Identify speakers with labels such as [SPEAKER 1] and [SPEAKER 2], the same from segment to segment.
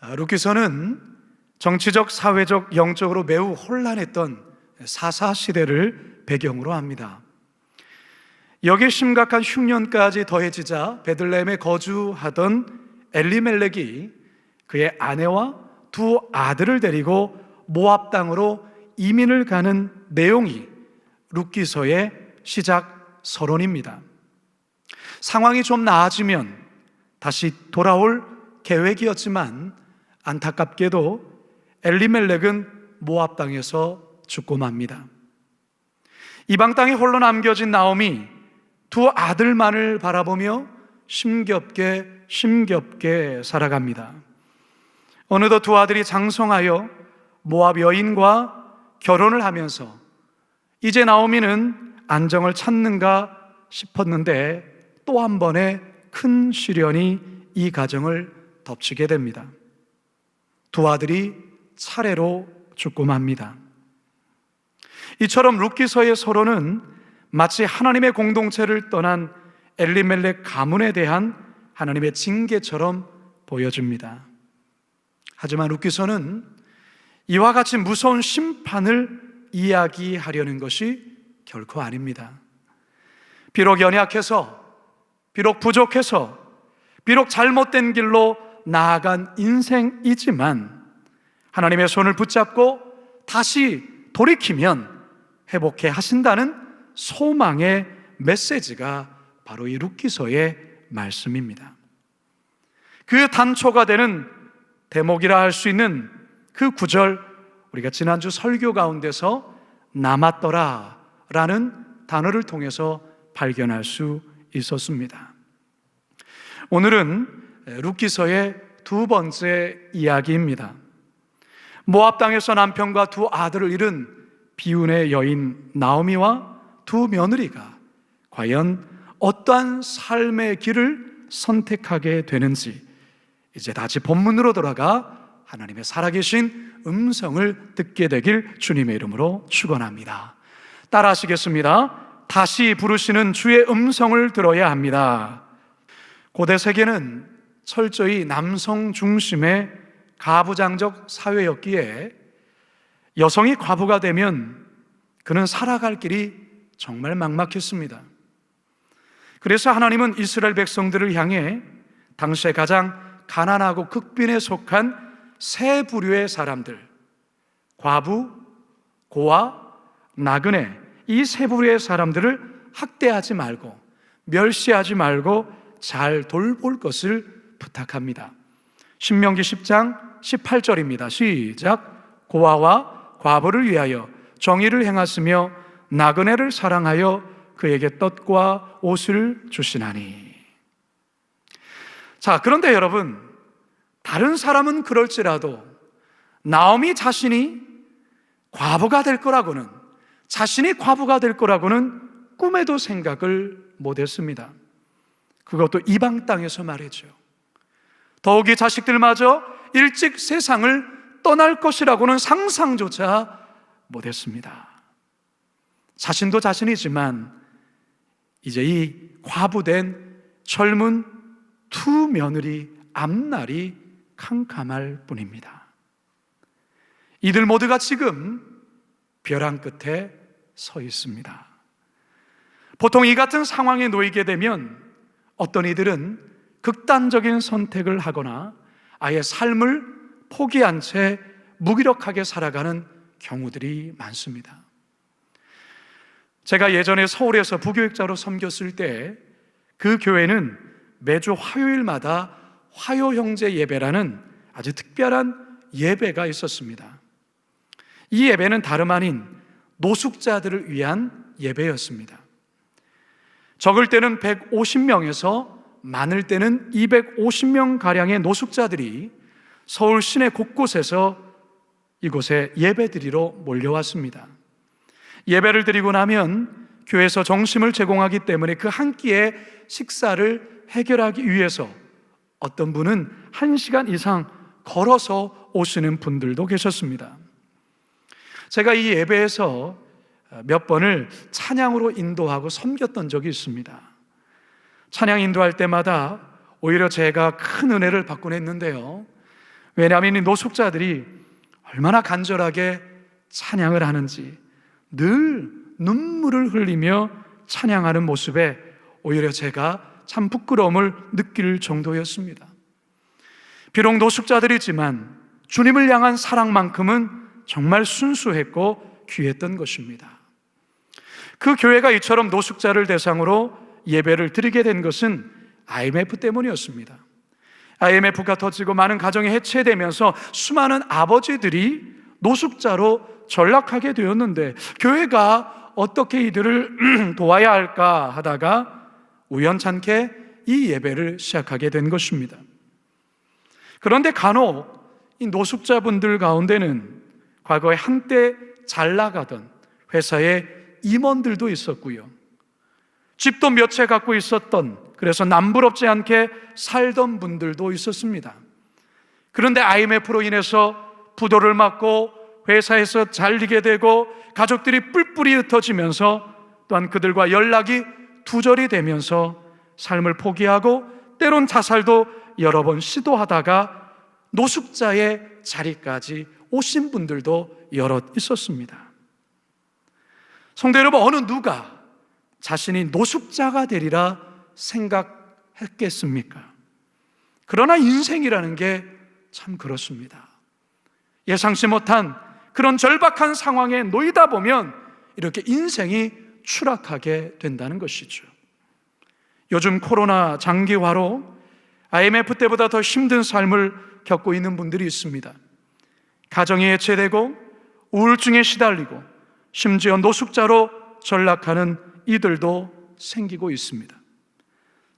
[SPEAKER 1] 룻기서는 정치적, 사회적, 영적으로 매우 혼란했던 사사 시대를 배경으로 합니다. 여기에 심각한 흉년까지 더해지자 베들레헴에 거주하던 엘리멜렉이 그의 아내와 두 아들을 데리고 모압 땅으로 이민을 가는 내용이 룻기서의 시작 서론입니다. 상황이 좀 나아지면 다시 돌아올 계획이었지만 안타깝게도 엘리멜렉은 모압 땅에서 죽고 맙니다. 이방 땅에 홀로 남겨진 나오미 두 아들만을 바라보며 심겹게 살아갑니다. 어느덧 두 아들이 장성하여 모압 여인과 결혼을 하면서 이제 나오미는 안정을 찾는가 싶었는데 또 한 번의 큰 시련이 이 가정을 덮치게 됩니다. 두 아들이 차례로 죽고 맙니다. 이처럼 룻기서의 서론은 마치 하나님의 공동체를 떠난 엘리멜렉 가문에 대한 하나님의 징계처럼 보여집니다. 하지만 룻기서는 이와 같이 무서운 심판을 이야기하려는 것이 결코 아닙니다. 비록 연약해서, 비록 부족해서, 비록 잘못된 길로 나아간 인생이지만 하나님의 손을 붙잡고 다시 돌이키면 회복해 하신다는 소망의 메시지가 바로 이 룻기서의 말씀입니다. 그 단초가 되는 대목이라 할 수 있는 그 구절, 우리가 지난주 설교 가운데서 남았더라 라는 단어를 통해서 발견할 수 있었습니다. 오늘은 룻기서의 두 번째 이야기입니다. 모압 땅에서 남편과 두 아들을 잃은 비운의 여인 나오미와 두 며느리가 과연 어떠한 삶의 길을 선택하게 되는지 이제 다시 본문으로 돌아가 하나님의 살아계신 음성을 듣게 되길 주님의 이름으로 축원합니다. 따라 하시겠습니다. 다시 부르시는 주의 음성을 들어야 합니다. 고대 세계는 철저히 남성 중심의 가부장적 사회였기에 여성이 과부가 되면 그는 살아갈 길이 정말 막막했습니다. 그래서 하나님은 이스라엘 백성들을 향해 당시에 가장 가난하고 극빈에 속한 세 부류의 사람들, 과부, 고아, 나그네, 이 세 부류의 사람들을 학대하지 말고 멸시하지 말고 잘 돌볼 것을 부탁합니다. 신명기 10장 18절입니다. 시작. 고아와 과부를 위하여 정의를 행하시며 나그네를 사랑하여 그에게 떡과 옷을 주시나니. 자, 그런데 여러분, 다른 사람은 그럴지라도 나오미 자신이 과부가 될 거라고는, 자신이 과부가 될 거라고는 꿈에도 생각을 못했습니다. 그것도 이방 땅에서 말이죠. 더욱이 자식들마저 일찍 세상을 떠날 것이라고는 상상조차 못했습니다. 자신도 자신이지만 이제 이 과부된 젊은 두 며느리 앞날이 캄캄할 뿐입니다. 이들 모두가 지금 벼랑 끝에 서 있습니다. 보통 이 같은 상황에 놓이게 되면 어떤 이들은 극단적인 선택을 하거나 아예 삶을 포기한 채 무기력하게 살아가는 경우들이 많습니다. 제가 예전에 서울에서 부교육자로 섬겼을 때 그 교회는 매주 화요일마다 화요형제 예배라는 아주 특별한 예배가 있었습니다. 이 예배는 다름 아닌 노숙자들을 위한 예배였습니다. 적을 때는 150명에서 많을 때는 250명 가량의 노숙자들이 서울 시내 곳곳에서 이곳에 예배드리러 몰려왔습니다. 예배를 드리고 나면 교회에서 정심을 제공하기 때문에 그 한 끼의 식사를 해결하기 위해서 어떤 분은 1시간 이상 걸어서 오시는 분들도 계셨습니다. 제가 이 예배에서 몇 번을 찬양으로 인도하고 섬겼던 적이 있습니다. 찬양 인도할 때마다 오히려 제가 큰 은혜를 받곤 했는데요. 왜냐하면 이 노숙자들이 얼마나 간절하게 찬양을 하는지 늘 눈물을 흘리며 찬양하는 모습에 오히려 제가 참 부끄러움을 느낄 정도였습니다. 비록 노숙자들이지만 주님을 향한 사랑만큼은 정말 순수했고 귀했던 것입니다. 그 교회가 이처럼 노숙자를 대상으로 예배를 드리게 된 것은 IMF 때문이었습니다. IMF가 터지고 많은 가정이 해체되면서 수많은 아버지들이 노숙자로 전락하게 되었는데 교회가 어떻게 이들을 도와야 할까 하다가 우연찮게 이 예배를 시작하게 된 것입니다. 그런데 간혹 이 노숙자분들 가운데는 과거에 한때 잘 나가던 회사의 임원들도 있었고요, 집도 몇 채 갖고 있었던, 그래서 남부럽지 않게 살던 분들도 있었습니다. 그런데 IMF로 인해서 부도를 맞고 회사에서 잘리게 되고 가족들이 뿔뿔이 흩어지면서 또한 그들과 연락이 두절이 되면서 삶을 포기하고 때론 자살도 여러 번 시도하다가 노숙자의 자리까지 오신 분들도 여럿 있었습니다. 성도 여러분, 어느 누가 자신이 노숙자가 되리라 생각했겠습니까? 그러나 인생이라는 게 참 그렇습니다. 예상치 못한 그런 절박한 상황에 놓이다 보면 이렇게 인생이 추락하게 된다는 것이죠. 요즘 코로나 장기화로 IMF 때보다 더 힘든 삶을 겪고 있는 분들이 있습니다. 가정이 해체되고 우울증에 시달리고 심지어 노숙자로 전락하는 이들도 생기고 있습니다.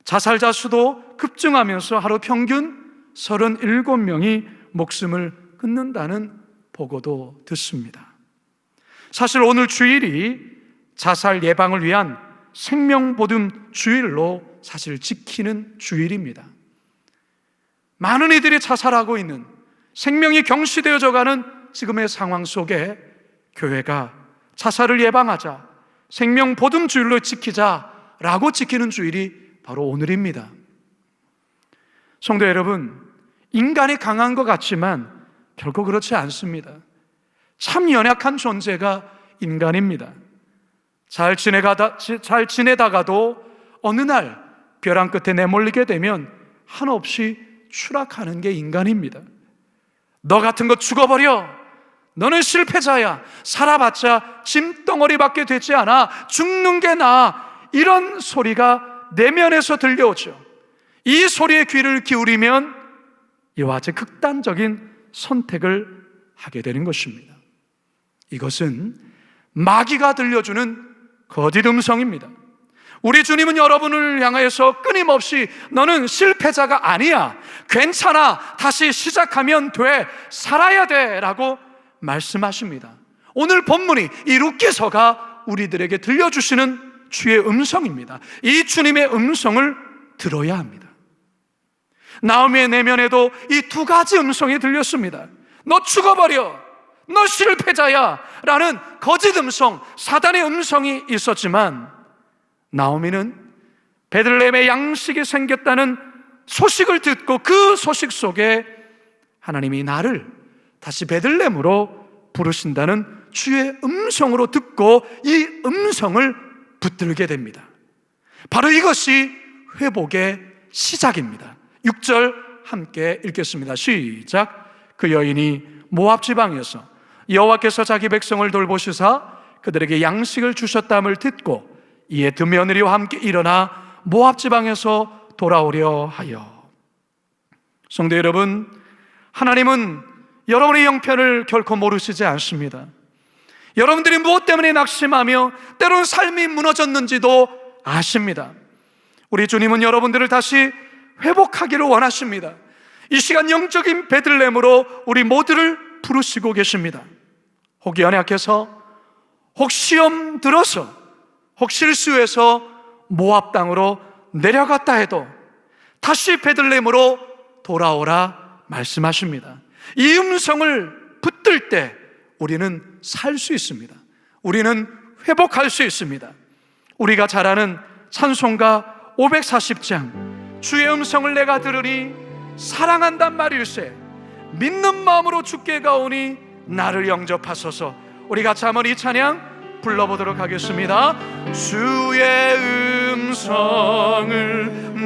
[SPEAKER 1] 자살자 수도 급증하면서 하루 평균 37명이 목숨을 끊는다는 보고도 듣습니다. 사실 오늘 주일이 자살 예방을 위한 생명보듬 주일로 사실 지키는 주일입니다. 많은 이들이 자살하고 있는, 생명이 경시되어져 가는 지금의 상황 속에 교회가 자살을 예방하자, 생명보듬 주일로 지키자라고 지키는 주일이 바로 오늘입니다. 성도 여러분, 인간이 강한 것 같지만 결코 그렇지 않습니다. 참 연약한 존재가 인간입니다. 잘 지내다가도 어느 날 벼랑 끝에 내몰리게 되면 한없이 추락하는 게 인간입니다. 너 같은 거 죽어버려, 너는 실패자야, 살아봤자 짐덩어리밖에 되지 않아, 죽는 게 나아, 이런 소리가 내면에서 들려오죠. 이 소리에 귀를 기울이면 이와 같이 극단적인 선택을 하게 되는 것입니다. 이것은 마귀가 들려주는 거짓 음성입니다. 우리 주님은 여러분을 향해서 끊임없이 너는 실패자가 아니야, 괜찮아, 다시 시작하면 돼, 살아야 돼 라고 말씀하십니다. 오늘 본문이 이 룻기서가 우리들에게 들려주시는 주의 음성입니다. 이 주님의 음성을 들어야 합니다. 나오미의 내면에도 이 두 가지 음성이 들렸습니다. 너 죽어버려, 너 실패자야 라는 거짓 음성, 사단의 음성이 있었지만 나오미는 베들레헴에 양식이 생겼다는 소식을 듣고 그 소식 속에 하나님이 나를 다시 베들레헴으로 부르신다는 주의 음성으로 듣고 이 음성을 붙들게 됩니다. 바로 이것이 회복의 시작입니다. 6절 함께 읽겠습니다. 시작. 그 여인이 모압 지방에서 여호와께서 자기 백성을 돌보시사 그들에게 양식을 주셨다함을 듣고 이에 두 며느리와 함께 일어나 모압 지방에서 돌아오려 하여. 성도 여러분, 하나님은 여러분의 형편을 결코 모르시지 않습니다. 여러분들이 무엇 때문에 낙심하며 때론 삶이 무너졌는지도 아십니다. 우리 주님은 여러분들을 다시 회복하기를 원하십니다. 이 시간 영적인 베들레헴으로 우리 모두를 부르시고 계십니다. 혹 연약해서, 혹 시험 들어서, 혹 실수해서 모압 땅으로 내려갔다 해도 다시 베들레헴으로 돌아오라 말씀하십니다. 이 음성을 붙들 때 우리는 살 수 있습니다. 우리는 회복할 수 있습니다. 우리가 잘 아는 찬송가 540장, 주의 음성을 내가 들으니 사랑한단 말일세, 믿는 마음으로 주께 가오니 나를 영접하소서. 우리 같이 한번 이 찬양 불러보도록 하겠습니다. 주의 음성을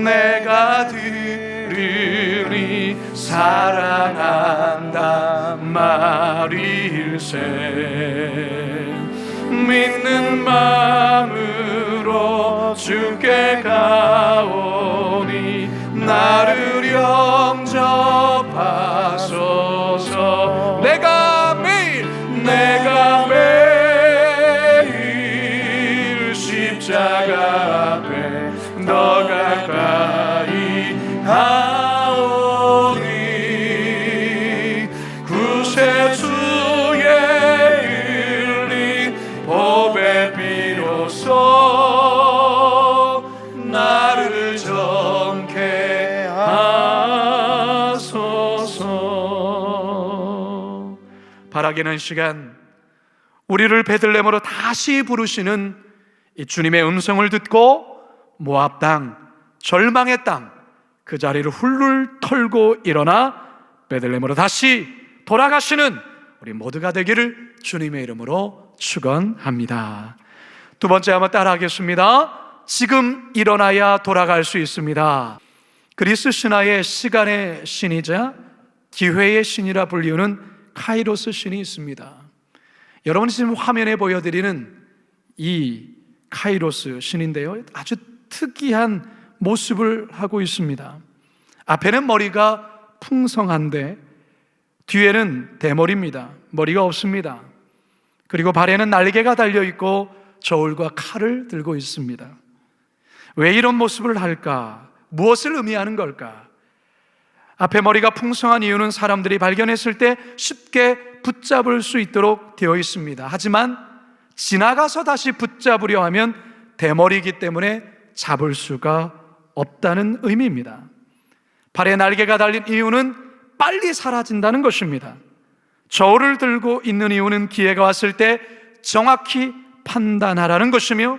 [SPEAKER 1] 내가 들으니 사랑한다 말일세. 믿는 마음으로 주께 가오니 나를 영접하소서. 내가 매일 십자가 앞에 더 가까이 하오니 구세주의 흘린 보배 비로소 나를 정케 하소서. 바라기는 시간, 우리를 베들레헴으로 다시 부르시는 이 주님의 음성을 듣고 모압 땅, 절망의 땅, 그 자리를 훌훌 털고 일어나 베들레헴으로 다시 돌아가시는 우리 모두가 되기를 주님의 이름으로 축원합니다. 두 번째 한번 따라하겠습니다. 지금 일어나야 돌아갈 수 있습니다. 그리스 신화의 시간의 신이자 기회의 신이라 불리우는 카이로스 신이 있습니다. 여러분이 지금 화면에 보여드리는 이 카이로스 신인데요, 아주 특이한 모습을 하고 있습니다. 앞에는 머리가 풍성한데 뒤에는 대머리입니다. 머리가 없습니다. 그리고 발에는 날개가 달려있고 저울과 칼을 들고 있습니다. 왜 이런 모습을 할까? 무엇을 의미하는 걸까? 앞에 머리가 풍성한 이유는 사람들이 발견했을 때 쉽게 붙잡을 수 있도록 되어 있습니다. 하지만 지나가서 다시 붙잡으려 하면 대머리이기 때문에 잡을 수가 없다는 의미입니다. 발에 날개가 달린 이유는 빨리 사라진다는 것입니다. 저울을 들고 있는 이유는 기회가 왔을 때 정확히 판단하라는 것이며,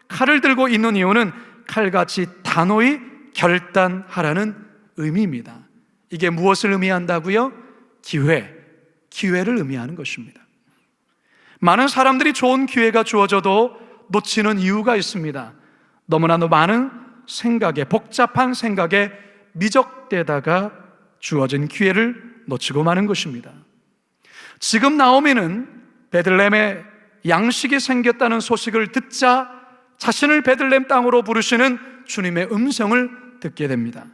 [SPEAKER 1] 칼을 들고 있는 이유는 칼같이 단호히 결단하라는 의미입니다. 이게 무엇을 의미한다고요? 기회를 의미하는 것입니다. 많은 사람들이 좋은 기회가 주어져도 놓치는 이유가 있습니다. 너무나도 많은 생각에, 복잡한 생각에 미적대다가 주어진 기회를 놓치고 마는 것입니다. 지금 나오미는 베들레헴에 양식이 생겼다는 소식을 듣자 자신을 베들레헴 땅으로 부르시는 주님의 음성을 듣게 됩니다.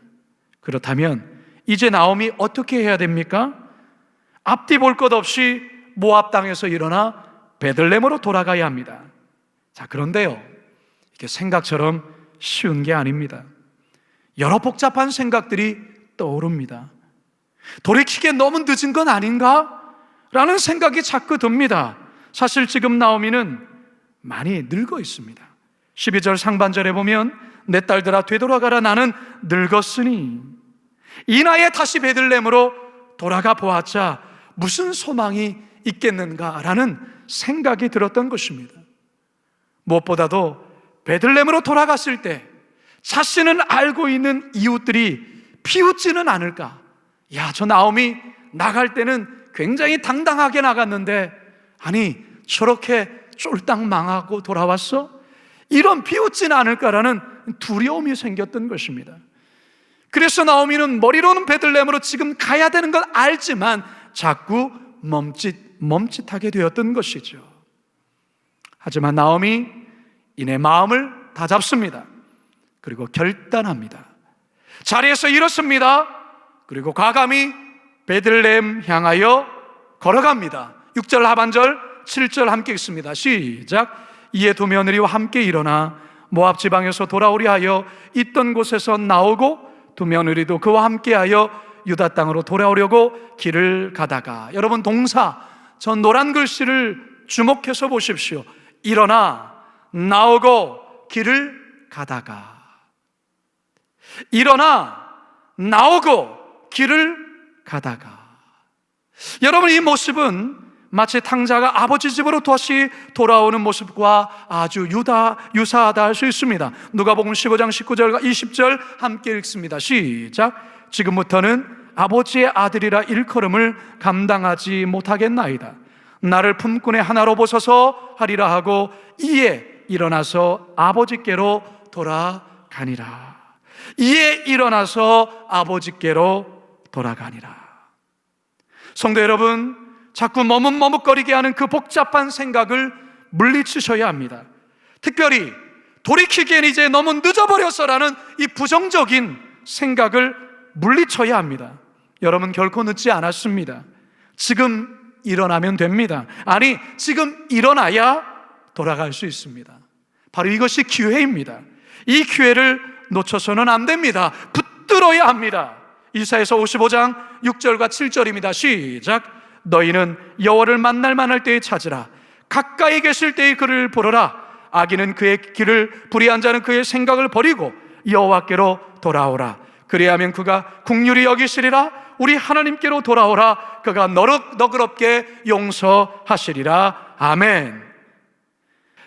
[SPEAKER 1] 그렇다면 이제 나오미 어떻게 해야 됩니까? 앞뒤 볼 것 없이 모압 땅에서 일어나 베들레헴으로 돌아가야 합니다. 자, 그런데요, 이게 생각처럼 쉬운 게 아닙니다. 여러 복잡한 생각들이 떠오릅니다. 돌이키기에 너무 늦은 건 아닌가? 라는 생각이 자꾸 듭니다. 사실 지금 나오미는 많이 늙어 있습니다. 12절 상반절에 보면 내 딸들아 되돌아가라, 나는 늙었으니. 이 나이에 다시 베들레헴으로 돌아가 보았자 무슨 소망이 있겠는가라는 생각이 들었던 것입니다. 무엇보다도 베들레헴으로 돌아갔을 때 자신은 알고 있는 이웃들이 비웃지는 않을까? 야, 저 나오미 나갈 때는 굉장히 당당하게 나갔는데 아니 저렇게 쫄딱 망하고 돌아왔어? 이런 비웃지는 않을까라는 두려움이 생겼던 것입니다. 그래서 나오미는 베들레헴으로 지금 가야 되는 걸 알지만 자꾸 멈칫하게 되었던 것이죠. 하지만 나오미 이내 마음을 다잡습니다. 그리고 결단합니다. 자리에서 일었습니다. 그리고 과감히 베들레헴 향하여 걸어갑니다. 6절 하반절 7절 함께 읽습니다. 시작. 이에 두 며느리와 함께 일어나 모압 지방에서 돌아오려 하여 있던 곳에서 나오고 두 며느리도 그와 함께하여 유다 땅으로 돌아오려고 길을 가다가, 여러분 동사 저 노란 글씨를 주목해서 보십시오. 일어나, 나오고, 길을 가다가. 일어나, 나오고, 길을 가다가. 여러분, 이 모습은 마치 탕자가 아버지 집으로 다시 돌아오는 모습과 아주 유사하다 할 수 있습니다. 누가복음 15장 19절과 20절 함께 읽습니다. 시작. 지금부터는 아버지의 아들이라 일컬음을 감당하지 못하겠나이다. 나를 품꾼의 하나로 보소서 하리라 하고 이에 일어나서 아버지께로 돌아가니라. 이에 일어나서 아버지께로 돌아가니라. 성도 여러분, 자꾸 머뭇머뭇거리게 하는 그 복잡한 생각을 물리치셔야 합니다. 특별히 돌이키기엔 이제 너무 늦어버렸어라는 이 부정적인 생각을 물리쳐야 합니다. 여러분, 결코 늦지 않았습니다. 지금 일어나면 됩니다. 아니, 지금 일어나야 돌아갈 수 있습니다. 바로 이것이 기회입니다. 이 기회를 놓쳐서는 안 됩니다. 붙들어야 합니다. 이사야서 55장 6절과 7절입니다. 시작. 너희는 여호와를 만날 만할 때에 찾으라. 가까이 계실 때에 그를 부르라. 악인은 그의 길을, 불의한 자는 그의 생각을 버리고 여호와께로 돌아오라. 그리하면 그가 긍휼히 여기시리라. 우리 하나님께로 돌아오라. 그가 너그럽게 용서하시리라. 아멘.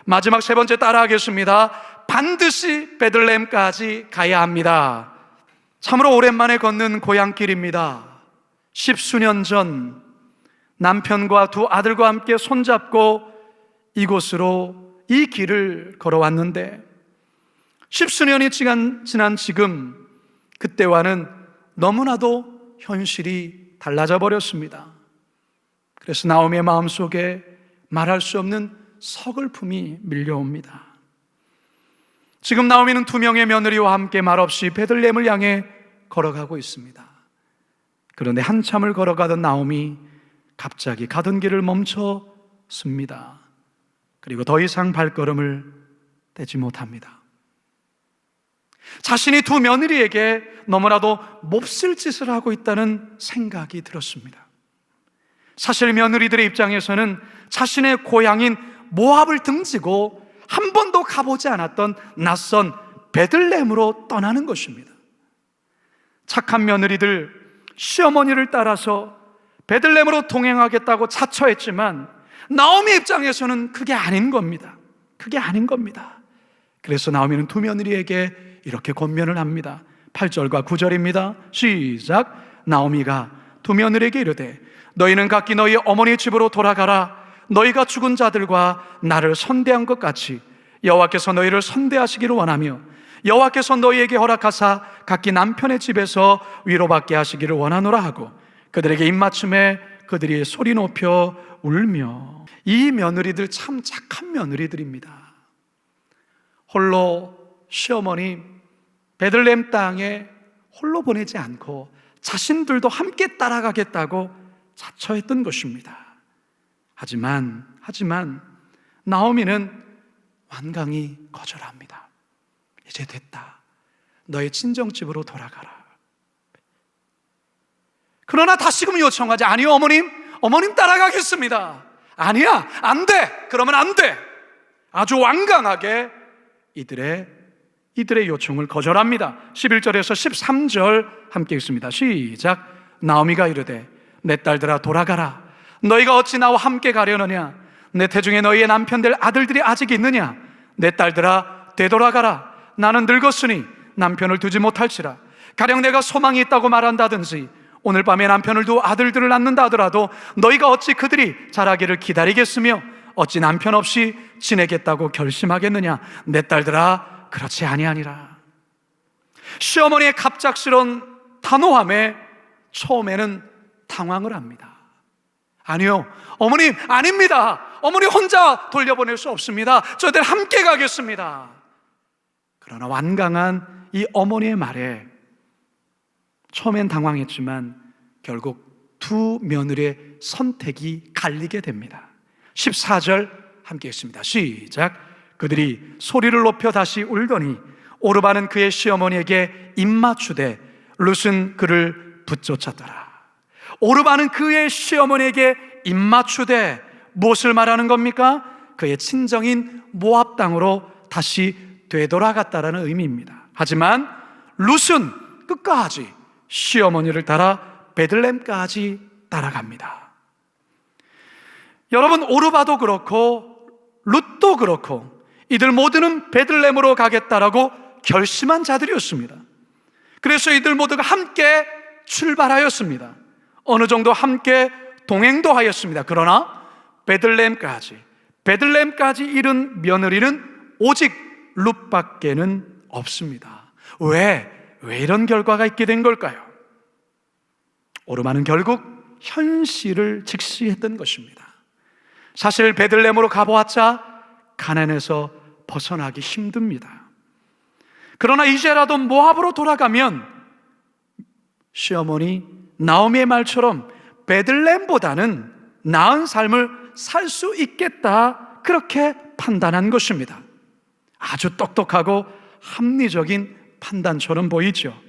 [SPEAKER 1] 마지막 세 번째 따라하겠습니다. 반드시 베들레헴까지 가야 합니다. 참으로 오랜만에 걷는 고향길입니다. 10수년 전 남편과 두 아들과 함께 손잡고 이곳으로 이 길을 걸어왔는데 10수년이 지난 지금 그때와는 너무나도 현실이 달라져 버렸습니다. 그래서 나오미의 마음속에 말할 수 없는 서글픔이 밀려옵니다. 지금 나오미는 두 명의 며느리와 함께 말없이 베들레헴을 향해 걸어가고 있습니다. 그런데 한참을 걸어가던 나오미 갑자기 가던 길을 멈춰섭니다. 그리고 더 이상 발걸음을 떼지 못합니다. 자신이 두 며느리에게 너무나도 몹쓸 짓을 하고 있다는 생각이 들었습니다. 사실 며느리들의 입장에서는 자신의 고향인 모압을 등지고 한 번도 가보지 않았던 낯선 베들레헴으로 떠나는 것입니다. 착한 며느리들 시어머니를 따라서 베들레헴으로 동행하겠다고 자처했지만 나오미 입장에서는 그게 아닌 겁니다. 그게 아닌 겁니다. 그래서 나오미는 두 며느리에게 이렇게 권면을 합니다. 8절과 9절입니다. 시작. 나오미가 두 며느리에게 이르되 너희는 각기 너희 어머니 집으로 돌아가라. 너희가 죽은 자들과 나를 선대한 것 같이 여호와께서 너희를 선대하시기를 원하며 여호와께서 너희에게 허락하사 각기 남편의 집에서 위로받게 하시기를 원하노라 하고 그들에게 입맞춤에 그들이 소리 높여 울며. 이 며느리들 참 착한 며느리들입니다. 홀로 시어머니 베들레헴 땅에 홀로 보내지 않고 자신들도 함께 따라가겠다고 자처했던 것입니다. 하지만 나오미는 완강히 거절합니다. 이제 됐다. 너의 친정집으로 돌아가라. 그러나 다시금 요청하지. 아니요 어머님 따라가겠습니다. 아니야, 안 돼. 그러면 안 돼. 아주 완강하게 이들의 요청을 거절합니다. 11절에서 13절 함께 읽습니다. 시작. 나오미가 이르되 내 딸들아 돌아가라. 너희가 어찌 나와 함께 가려느냐? 내 태중에 너희의 남편들 아들들이 아직 있느냐? 내 딸들아 되돌아가라. 나는 늙었으니 남편을 두지 못할지라. 가령 내가 소망이 있다고 말한다든지 오늘 밤에 남편을 두어 아들들을 낳는다 하더라도 너희가 어찌 그들이 자라기를 기다리겠으며 어찌 남편 없이 지내겠다고 결심하겠느냐? 내 딸들아 그렇지 아니하니라. 시어머니의 갑작스러운 단호함에 처음에는 당황을 합니다. 아니요 어머님 아닙니다. 어머니 혼자 돌려보낼 수 없습니다. 저희들 함께 가겠습니다. 그러나 완강한 이 어머니의 말에 처음엔 당황했지만 결국 두 며느리의 선택이 갈리게 됩니다. 14절 함께 읽습니다. 시작. 그들이 소리를 높여 다시 울더니 오르바는 그의 시어머니에게 입맞추되 룻은 그를 붙쫓았더라. 오르바는 그의 시어머니에게 입맞추되 무엇을 말하는 겁니까? 그의 친정인 모압 땅으로 다시 되돌아갔다라는 의미입니다. 하지만 룻은 끝까지 시어머니를 따라 베들레헴까지 따라갑니다. 여러분, 오르바도 그렇고 룻도 그렇고 이들 모두는 베들레헴으로 가겠다라고 결심한 자들이었습니다. 그래서 이들 모두가 함께 출발하였습니다. 어느 정도 함께 동행도 하였습니다. 그러나 베들레헴까지 이른 며느리는 오직 룻밖에는 없습니다. 왜 이런 결과가 있게 된 걸까요? 오르마는 결국 현실을 직시했던 것입니다. 사실 베들레헴으로 가보았자 가나안에서 벗어나기 힘듭니다. 그러나 이제라도 모압으로 돌아가면 시어머니 나오미의 말처럼 베들레헴보다는 나은 삶을 살 수 있겠다, 그렇게 판단한 것입니다. 아주 똑똑하고 합리적인 판단처럼 보이죠.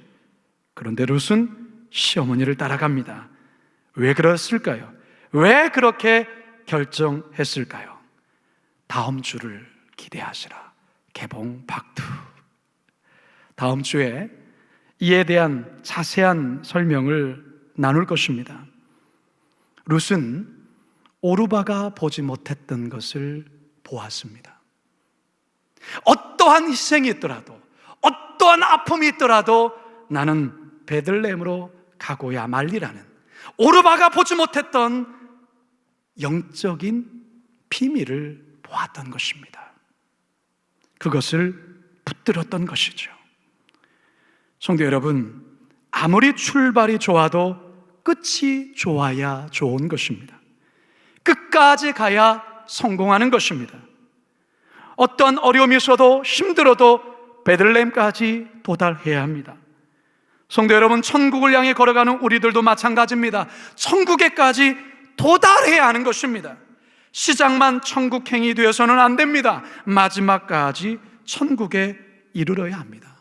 [SPEAKER 1] 그런데 룻은 시어머니를 따라갑니다. 왜 그랬을까요? 왜 그렇게 결정했을까요? 다음 주를 기대하시라. 개봉 박두. 다음 주에 이에 대한 자세한 설명을 나눌 것입니다. 룻은 오르바가 보지 못했던 것을 보았습니다. 어떠한 희생이 있더라도, 어떠한 아픔이 있더라도 나는 베들레헴으로 가고야 말리라는 오르바가 보지 못했던 영적인 비밀을 보았던 것입니다. 그것을 붙들었던 것이죠. 성도 여러분, 아무리 출발이 좋아도 끝이 좋아야 좋은 것입니다. 끝까지 가야 성공하는 것입니다. 어떤 어려움이 있어도 힘들어도 베들레헴까지 도달해야 합니다. 성도 여러분, 천국을 향해 걸어가는 우리들도 마찬가지입니다. 천국에까지 도달해야 하는 것입니다. 시작만 천국행이 되어서는 안 됩니다. 마지막까지 천국에 이르러야 합니다.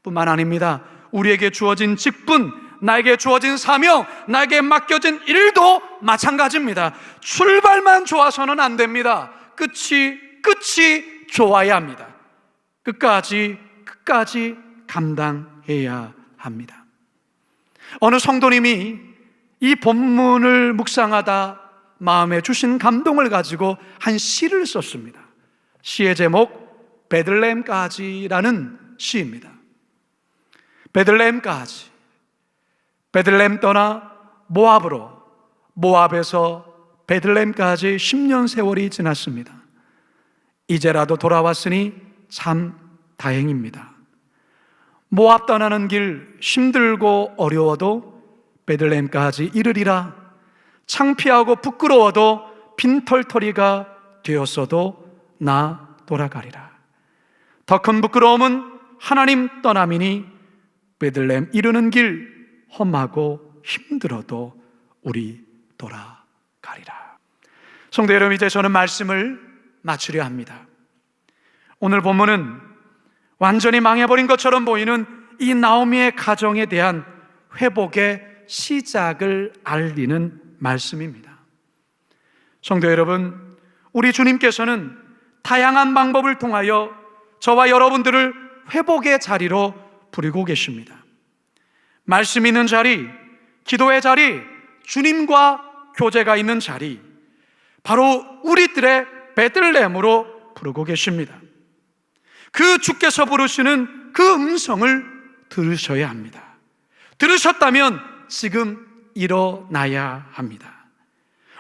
[SPEAKER 1] 뿐만 아닙니다. 우리에게 주어진 직분, 나에게 주어진 사명, 나에게 맡겨진 일도 마찬가지입니다. 출발만 좋아서는 안 됩니다. 끝이 좋아야 합니다. 끝까지 감당해야 합니다. 어느 성도님이 이 본문을 묵상하다 마음에 주신 감동을 가지고 한 시를 썼습니다. 시의 제목 베들레헴까지라는 시입니다. 베들레헴까지, 베들레헴 떠나 모압으로, 모압에서 베들레헴까지 10년 세월이 지났습니다. 이제라도 돌아왔으니 참 다행입니다. 모압 떠나는 길 힘들고 어려워도 베들레헴까지 이르리라. 창피하고 부끄러워도 빈털터리가 되었어도 나 돌아가리라. 더 큰 부끄러움은 하나님 떠남이니 베들레헴 이르는 길 험하고 힘들어도 우리 돌아가리라. 성도 여러분, 이제 저는 말씀을 마치려 합니다. 오늘 본문은 완전히 망해버린 것처럼 보이는 이 나오미의 가정에 대한 회복의 시작을 알리는 말씀입니다. 성도 여러분, 우리 주님께서는 다양한 방법을 통하여 저와 여러분들을 회복의 자리로 부리고 계십니다. 말씀 있는 자리, 기도의 자리, 주님과 교제가 있는 자리, 바로 우리들의 베들레헴으로 부르고 계십니다. 그 주께서 부르시는 그 음성을 들으셔야 합니다. 들으셨다면 지금 일어나야 합니다.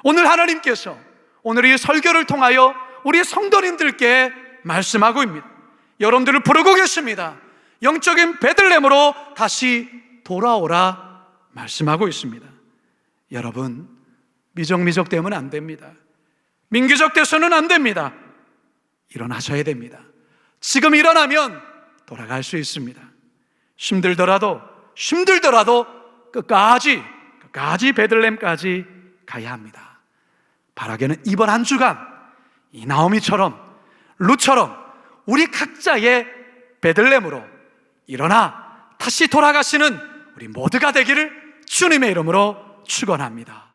[SPEAKER 1] 오늘 하나님께서 오늘 이 설교를 통하여 우리 성도님들께 말씀하고 있습니다. 여러분들을 부르고 계십니다. 영적인 베들레헴으로 다시 돌아오라 말씀하고 있습니다. 여러분, 미적미적 되면 안 됩니다. 민기적 돼서는 안 됩니다. 일어나셔야 됩니다. 지금 일어나면 돌아갈 수 있습니다. 힘들더라도 끝까지 베들레헴까지 가야 합니다. 바라기는 이번 한 주간 이 나오미처럼 룻처럼 우리 각자의 베들레헴으로 일어나 다시 돌아가시는 우리 모두가 되기를 주님의 이름으로 축원합니다.